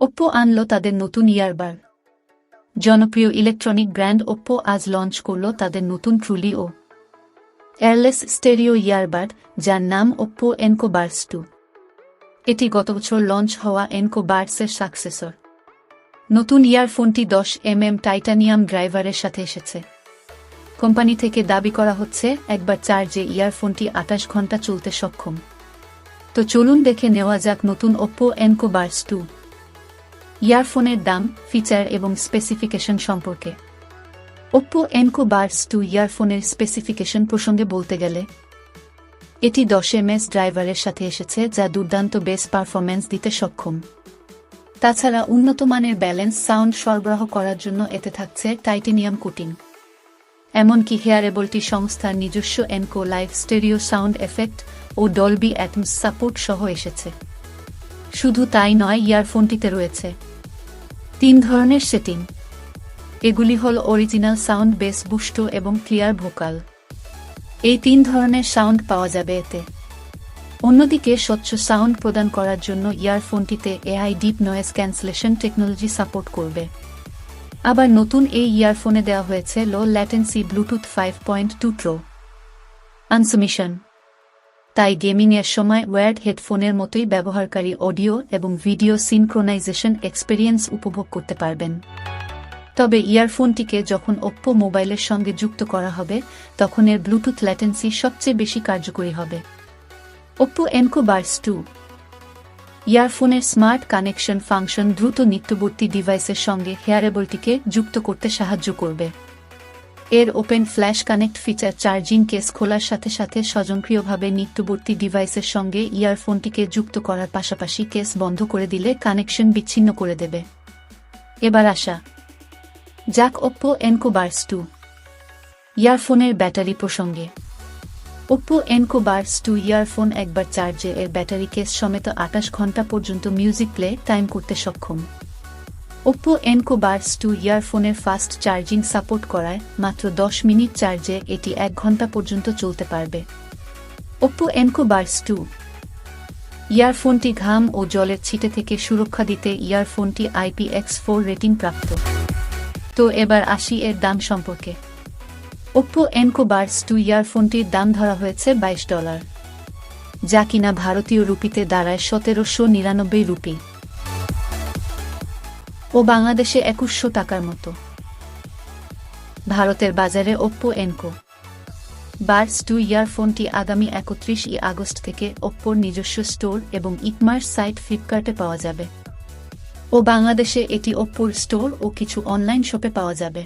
Oppo আনল তাদের নতুন ইয়ারবাড। জনপ্রিয় ইলেকট্রনিক ব্র্যান্ড ওপ্পো আজ লঞ্চ করল তাদের নতুন ট্রুলি ও এয়ারলেস স্টেরিও ইয়ারবাড, যার নাম ওপ্পো এনকো বাডস 2। এটি গত বছর লঞ্চ হওয়া এনকো বাডসের সাকসেসর। নতুন ইয়ারফোনটি 10mm টাইটানিয়াম ড্রাইভারের সাথে এসেছে। কোম্পানি থেকে দাবি করা হচ্ছে একবার চার্জে ইয়ারফোনটি 28 ঘন্টা চলতে সক্ষম। তো চলুন দেখে নেওয়া যাক নতুন ওপ্পো এনকো বাডস 2 ইয়ারফোনের দাম, ফিচার এবং স্পেসিফিকেশন সম্পর্কে। ওপ্পো এনকো বাডস 2 ইয়ারফোনের স্পেসিফিকেশন প্রসঙ্গে বলতে গেলে, এটি 10mm ড্রাইভারের সাথে এসেছে যা দুর্দান্ত বেস পারফরম্যান্স দিতে সক্ষম। তাছাড়া উন্নত মানের ব্যালেন্স সাউন্ড সরবরাহ করার জন্য এতে থাকছে টাইটানিয়াম কোটিং। এমনকি হেয়ারেবলটি সংস্থার নিজস্ব Enco live stereo sound effect ও ডলবি অ্যাটমস সাপোর্ট সহ এসেছে। শুধু তাই নয়, ইয়ারফোনটিতে রয়েছে 3 ধরনের সেটিং। এগুলি হল অরিজিনাল সাউন্ড, বেস বুস্ট এবং ক্লিয়ার ভোকাল। এই 3 ধরনের সাউন্ড পাওয়া যাবে এতে। অন্যদিকে স্বচ্ছ সাউন্ড প্রদান করার জন্য ইয়ারফোনটিতে AI deep noise cancellation technology support করবে। আবার নতুন এই ইয়ারফোনে দেওয়া হয়েছে লো ল্যাটেন্সি ব্লুটুথ 5.2 ট্রান্সমিশন। তাই গেমিংয়ের সময় ওয়্যার্ড হেডফোনের মতোই ব্যবহারকারী অডিও এবং ভিডিও সিনক্রোনাইজেশন এক্সপেরিয়েন্স উপভোগ করতে পারবেন। তবে ইয়ারফোনটিকে যখন ওপ্পো মোবাইলের সঙ্গে যুক্ত করা হবে, তখন এর ব্লুটুথ ল্যাটেন্সি সবচেয়ে বেশি কার্যকরী হবে। ওপ্পো এনকো বাডস 2 ইয়ারফোনের স্মার্ট কানেকশন ফাংশন দ্রুত নিত্যবর্তী ডিভাইসের সঙ্গে হেয়ারেবলটিকে যুক্ত করতে সাহায্য করবে। এর open flash connect feature charging case খোলার সাথে সাথে স্বয়ংক্রিয়ভাবে নিত্যবর্তী ডিভাইসের সঙ্গে ইয়ারফোনটিকে যুক্ত করার পাশাপাশি কেস বন্ধ করে দিলে কানেকশন বিচ্ছিন্ন করে দেবে। এবার আসা যাক ওপ্পো এনকো বাডস 2 ইয়ারফোনের ব্যাটারি প্রসঙ্গে। ওপ্পো এনকো বাডস 2 ইয়ারফোন একবার চার্জে এর ব্যাটারি কেস সমেত 28 ঘন্টা পর্যন্ত মিউজিক প্লে টাইম করতে সক্ষম। ওপ্পো এনকো বাডস 2 ইয়ারফোনের ফাস্ট চার্জিং সাপোর্ট করায় মাত্র 10 মিনিট চার্জে এটি 1 ঘন্টা পর্যন্ত চলতে পারবে। ওপ্পো এনকো বাডস 2 ইয়ারফোনটি ঘাম ও জলের ছিটে থেকে সুরক্ষা দিতে ইয়ারফোনটি IPX4 রেটিং প্রাপ্ত। তো এবার আসি এর দাম সম্পর্কে। ওপ্পো এনকো বাডস 2 ইয়ারফোনটির দাম ধরা হয়েছে $22, যা কিনা ভারতীয় রুপিতে দাঁড়ায় 1799 রুপি ও বাংলাদেশে 2100 টাকার মতো। ভারতের বাজারে ওপ্পো এনকো বাডস 2 ইয়ারফোনটি আগামী 31 আগস্ট থেকে ওপ্পোর নিজস্ব স্টোর এবং ই-কমার্স সাইট ফ্লিপকার্টে পাওয়া যাবে ও বাংলাদেশে এটি ওপ্পোর স্টোর ও কিছু অনলাইন শপে পাওয়া যাবে।